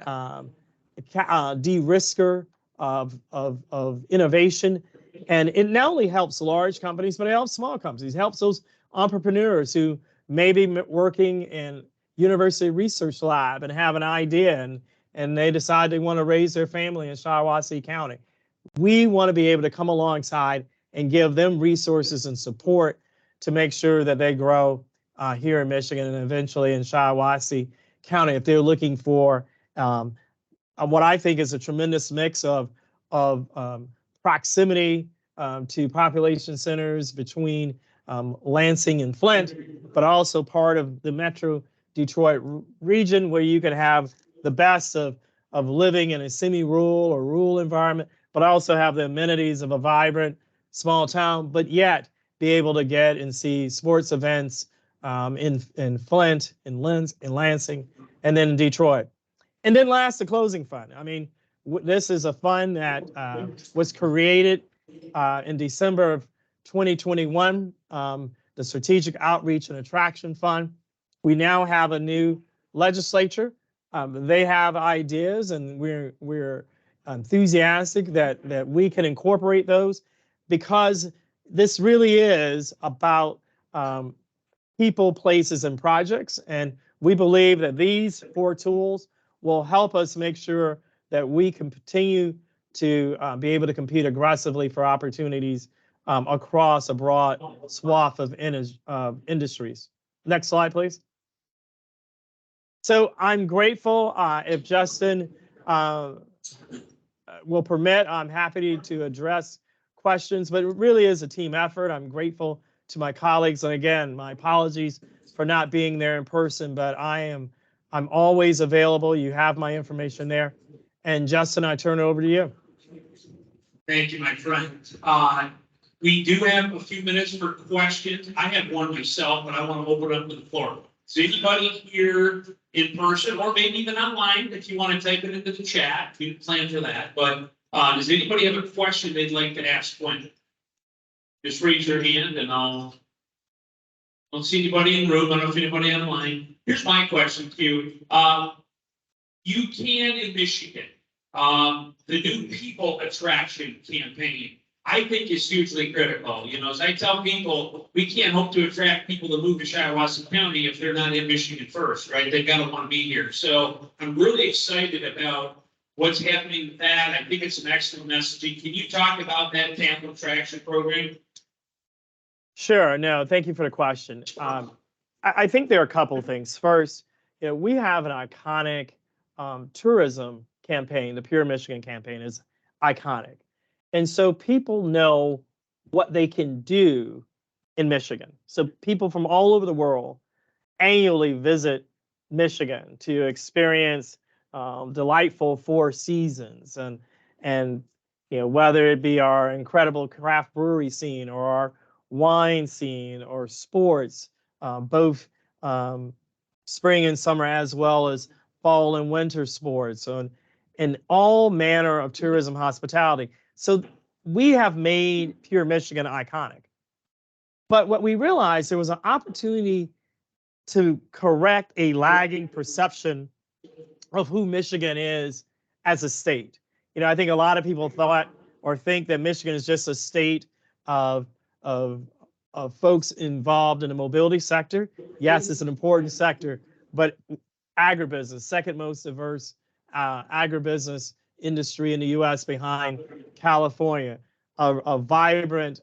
de-risker of innovation. And it not only helps large companies, but it helps small companies. It helps those entrepreneurs who may be working in university research lab and have an idea and they decide they want to raise their family in Shiawassee County. We want to be able to come alongside and give them resources and support to make sure that they grow here in Michigan and eventually in Shiawassee County if they're looking for what I think is a tremendous mix of proximity to population centers between Lansing and Flint, but also part of the Metro Detroit region where you can have the best of living in a semi-rural or rural environment, but also have the amenities of a vibrant small town, but yet be able to get and see sports events in Flint, in Lansing, and then in Detroit. And then last, the closing fund. I mean, this is a fund that was created in December of 2021, the Strategic Outreach and Attraction Fund. We now have a new legislature. They have ideas, and we're enthusiastic that we can incorporate those because this really is about people, places, and projects. And we believe that these 4 tools will help us make sure that we can continue to be able to compete aggressively for opportunities across a broad swath of industries. Next slide, please. So I'm grateful if Justin will permit, I'm happy to address questions, but it really is a team effort. I'm grateful to my colleagues. And again, my apologies for not being there in person, but I'm always available. You have my information there. And Justin, I turn it over to you. Thank you, my friend. We do have a few minutes for questions. I have one myself, but I want to open it up to the floor. Is anybody here in person or maybe even online, if you want to type it into the chat, we plan for that. But does anybody have a question they'd like to ask Quentin? Just raise your hand and I don't see anybody in the room. I don't see anybody online. Here's my question to you. You can in Michigan, the new people attraction campaign, I think is hugely critical. You know, as I tell people, we can't hope to attract people to move to Shiawassee County if they're not in Michigan first, right? They've got to want to be here. So I'm really excited about what's happening with that. I think it's an excellent messaging. Can you talk about that talent attraction program? Sure. No, thank you for the question. I think there are a couple of things. First, we have an iconic tourism campaign. The Pure Michigan campaign is iconic. And so people know what they can do in Michigan. So people from all over the world annually visit Michigan to experience delightful 4 seasons and whether it be our incredible craft brewery scene or our wine scene or sports, both spring and summer as well as fall and winter sports and all manner of tourism hospitality. So we have made Pure Michigan iconic. But what we realized, there was an opportunity to correct a lagging perception of who Michigan is as a state. I think a lot of people thought or think that Michigan is just a state of folks involved in the mobility sector. Yes, it's an important sector, but agribusiness, second most diverse agribusiness industry in the U.S. behind California, a vibrant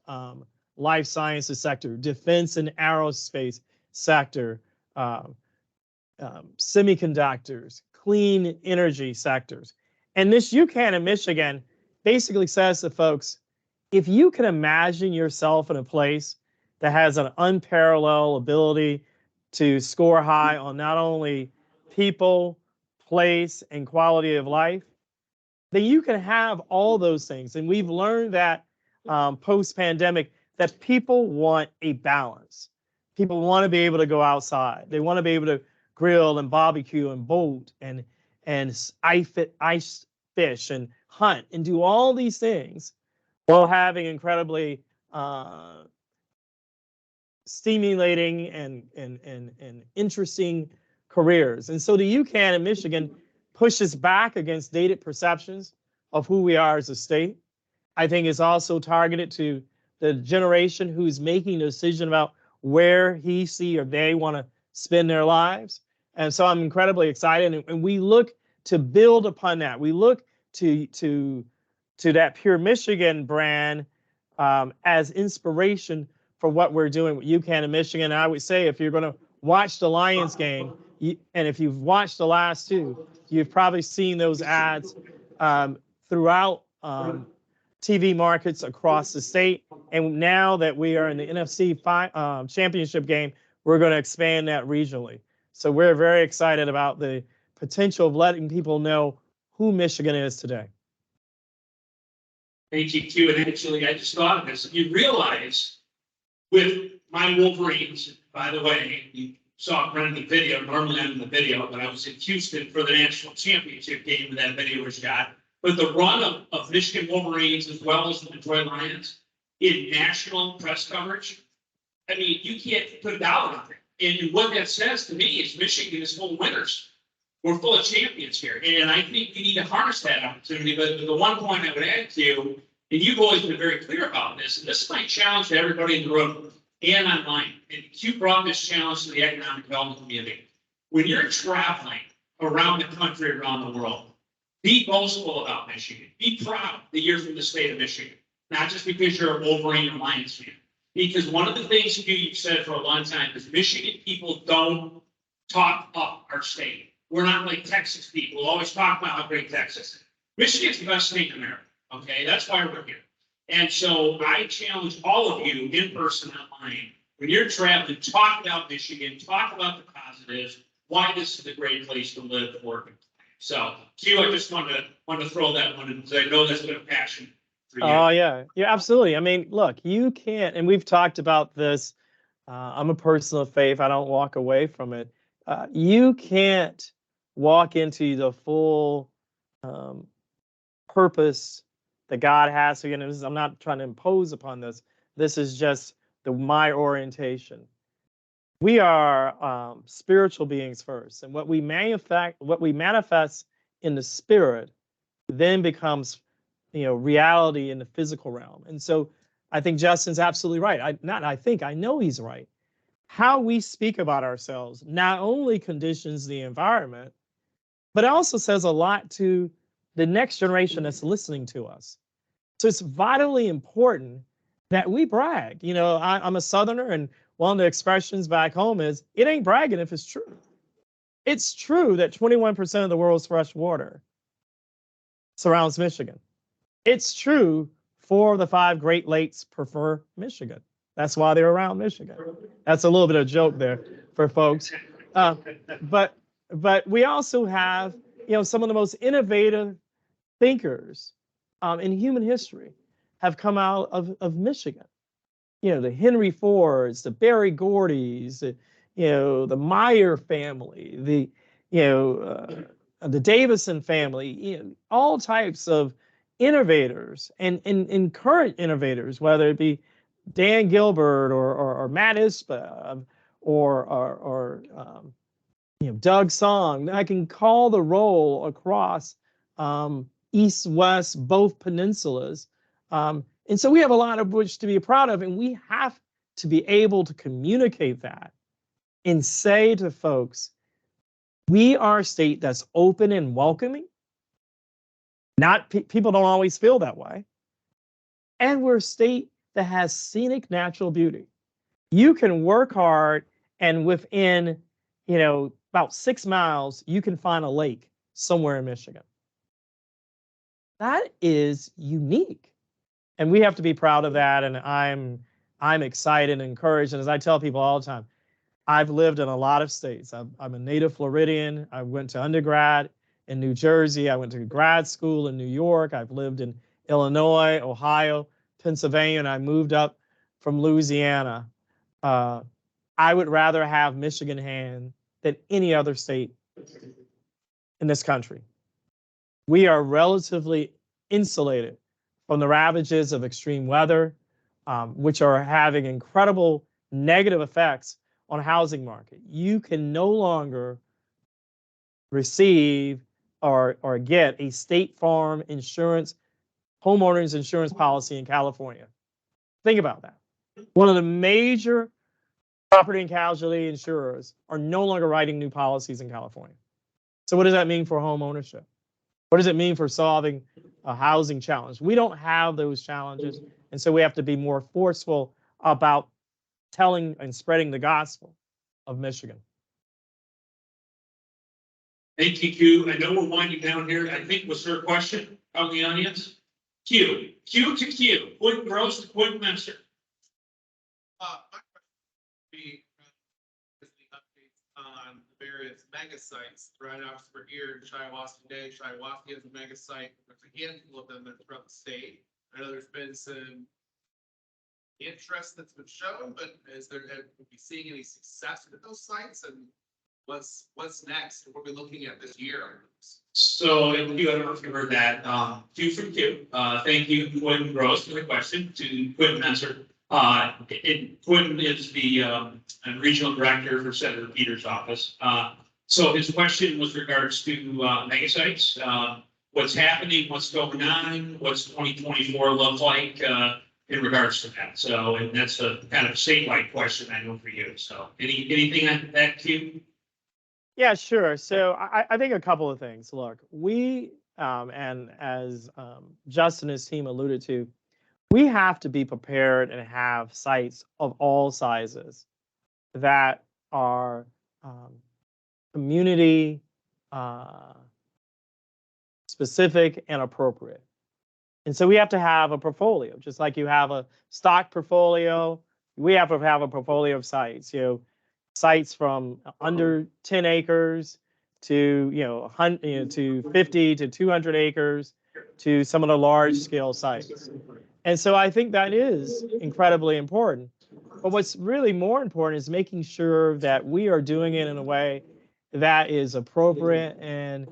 life sciences sector, defense and aerospace sector, semiconductors, clean energy sectors. And this UCAN in Michigan basically says to folks, if you can imagine yourself in a place that has an unparalleled ability to score high on not only people, place, and quality of life, then you can have all those things. And we've learned that post-pandemic, that people want a balance. People want to be able to go outside. They want to be able to grill and barbecue and boat and ice fish and hunt and do all these things while having incredibly stimulating and interesting careers. And so the UCAN in Michigan pushes back against dated perceptions of who we are as a state. I think it's also targeted to the generation who's making a decision about where he, she, or they want to spend their lives. And so I'm incredibly excited. And we look to build upon that. We look to that Pure Michigan brand as inspiration for what we're doing with UCAN in Michigan. And I would say if you're going to watch the Lions game, and if you've watched the last two, you've probably seen those ads throughout TV markets across the state. And now that we are in the NFC championship game, we're going to expand that regionally. So we're very excited about the potential of letting people know who Michigan is today. Thank you, Q. And actually, I just thought of this. You realize with my Wolverines, by the way, you saw Brent in the video. Normally I'm in the video, but I was in Houston for the national championship game when that video was shot. But the run of Michigan Wolverines as well as the Detroit Lions in national press coverage, I mean, you can't put a dollar on it. And what that says to me is Michigan is full of winners. We're full of champions here. And I think we need to harness that opportunity. But the one point I would add to you, and you've always been very clear about this, and this is my challenge to everybody in the room and online. And Q brought this challenge to the economic development community. When you're traveling around the country, around the world, be boastful about Michigan. Be proud that you're from the state of Michigan, not just because you're a Wolverine or Lions fan. Because one of the things you've said for a long time is Michigan people don't talk up our state. We're not like Texas people who always talk about how great Texas is. Michigan's the best state in America. Okay, that's why we're here. And so I challenge all of you in person, online, when you're traveling, talk about Michigan, talk about the positives, why this is a great place to live, work, and play. So, Q, I just wanted to throw that one in because I know that's been a passion for you. Oh, yeah. Yeah, absolutely. I mean, look, you can't, and we've talked about this. I'm a person of faith. I don't walk away from it. You can't walk into the full purpose that God has for you. And I'm not trying to impose upon this. This is just my orientation. We are spiritual beings first, and what we manifest in the spirit then becomes, reality in the physical realm. And so I think Justin's absolutely right. I know he's right. How we speak about ourselves not only conditions the environment, but it also says a lot to the next generation that's listening to us. So it's vitally important that we brag. I'm a Southerner, and one of the expressions back home is, it ain't bragging if it's true. It's true that 21% of the world's fresh water surrounds Michigan. It's true 4 of the 5 Great Lakes prefer Michigan. That's why they're around Michigan. That's a little bit of a joke there for folks. But we also have, some of the most innovative thinkers in human history have come out of Michigan. The Henry Fords, the Berry Gordys, the Meyer family, the Davison family, all types of innovators and current innovators, whether it be Dan Gilbert or Matt Ispa or Doug Song. I can call the roll across east, west, both peninsulas. And so we have a lot of which to be proud of, and we have to be able to communicate that and say to folks, we are a state that's open and welcoming. People don't always feel that way. And we're a state that has scenic natural beauty. You can work hard, and within, about 6 miles, you can find a lake somewhere in Michigan. That is unique. And we have to be proud of that. And I'm excited and encouraged. And as I tell people all the time, I've lived in a lot of states. I'm a native Floridian. I went to undergrad in New Jersey. I went to grad school in New York. I've lived in Illinois, Ohio, Pennsylvania, and I moved up from Louisiana. I would rather have Michigan hand than any other state in this country. We are relatively insulated from the ravages of extreme weather, which are having incredible negative effects on the housing market. You can no longer receive or get a State Farm insurance, homeowners insurance policy in California. Think about that. One of the major property and casualty insurers are no longer writing new policies in California. So what does that mean for home ownership? What does it mean for solving a housing challenge? We don't have those challenges, and so we have to be more forceful about telling and spreading the gospel of Michigan. Thank you, Q. I know we're winding down here. I think was there a question from the audience? Q to Q. Quentin Gross to Quentin Menster. My question would be the updates on the various mega sites. Right out for here in Shiawassee today. Shiawassee has a mega site. There's a handful of them throughout the state. I know there's been some interest that's been shown, but have we seeing any success with those sites, and what's next? What are we looking at this year? So, and Q, I don't know if you heard that. Q from Q. Thank you, Quentin Gross, for the question to Quentin Menster. Quentin is the regional director for Senator Peters' office. So his question was regards to mega sites. What's happening, what's going on, what's 2024 look like in regards to that? So, and that's a kind of statewide question I know for you. So anything on that, Q? Yeah, sure. So I think a couple of things. Look, we, and as Justin and his team alluded to, we have to be prepared and have sites of all sizes that are community specific and appropriate. And so we have to have a portfolio, just like you have a stock portfolio. We have to have a portfolio of sites, sites from under 10 acres to, to 50 to 200 acres to some of the large scale sites. And so I think that is incredibly important. But what's really more important is making sure that we are doing it in a way that is appropriate and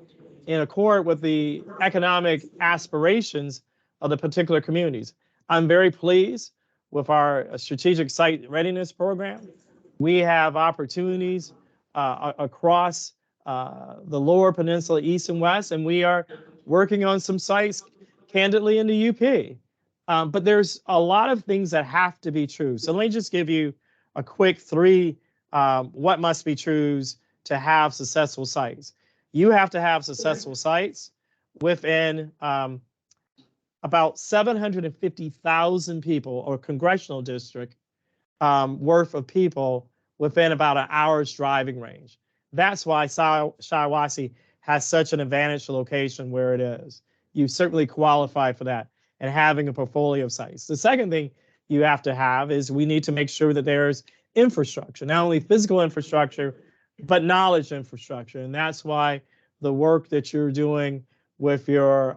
in accord with the economic aspirations of the particular communities. I'm very pleased with our strategic site readiness program. We have opportunities across the Lower Peninsula, East and West, and we are working on some sites, candidly, in the UP. But there's a lot of things that have to be true. So let me just give you a quick three what must be trues to have successful sites. You have to have successful sites within about 750,000 people or congressional district worth of people within about an hour's driving range. That's why Shiawassee has such an advantage location where it is. You certainly qualify for that and having a portfolio of sites. The second thing you have to have is we need to make sure that there's infrastructure, not only physical infrastructure, but knowledge infrastructure. And that's why the work that you're doing with your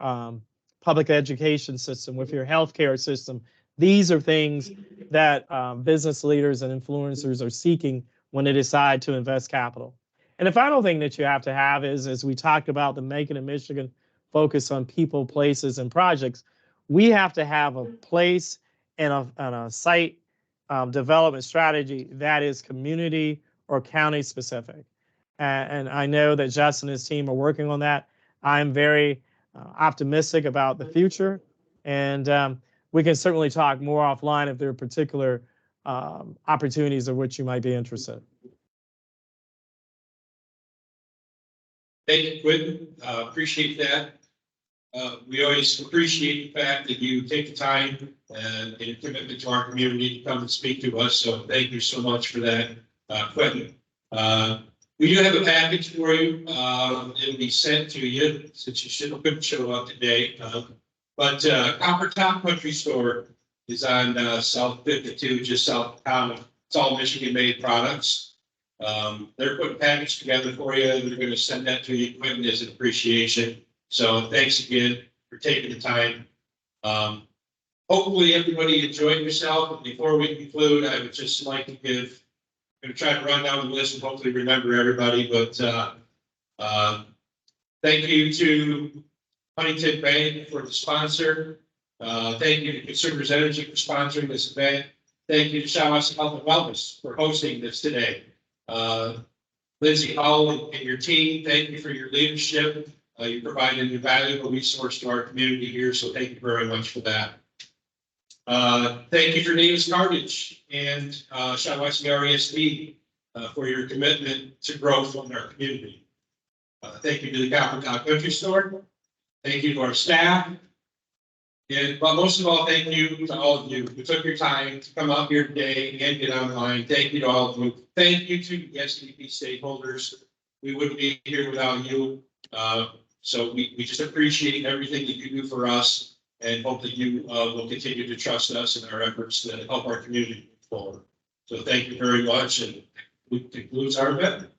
public education system, with your healthcare system, these are things that business leaders and influencers are seeking when they decide to invest capital. And the final thing that you have to have is, as we talked about the Making in Michigan focus on people, places, and projects, we have to have a place and a site development strategy that is community or county specific. And I know that Justin and his team are working on that. I'm very optimistic about the future. And we can certainly talk more offline if there are particular opportunities of which you might be interested. Thank you, Quentin. Appreciate that. We always appreciate the fact that you take the time and a commitment to our community to come and speak to us. So thank you so much for that, Quentin. We do have a package for you. It'll be sent to you since you couldn't show up today. But Copper Top Country Store is on South 52, just south of town. It's all Michigan-made products. They're putting package together for you. They're going to send that to you Quentin, as an appreciation. So thanks again for taking the time. Hopefully everybody enjoyed yourself. And before we conclude, I would just like to give, I'm going to try to run down the list and hopefully remember everybody, but thank you to Huntington Bank for the sponsor. Thank you to Consumers Energy for sponsoring this event. Thank you to Shiawassee Health and Wellness for hosting this today. Lindsay Hall and your team, thank you for your leadership. You provided a valuable resource to our community here, so thank you very much for that. Thank you for Davis Cartage and Shiawassee RESD for your commitment to growth in our community. Thank you to the Copper Country Store. Thank you to our staff. But most of all, thank you to all of you who took your time to come out here today and get online. Thank you to all of you. Thank you to the SEDP stakeholders. We wouldn't be here without you. So we just appreciate everything that you do for us and hope that you will continue to trust us in our efforts to help our community move forward. So thank you very much, and we conclude our event.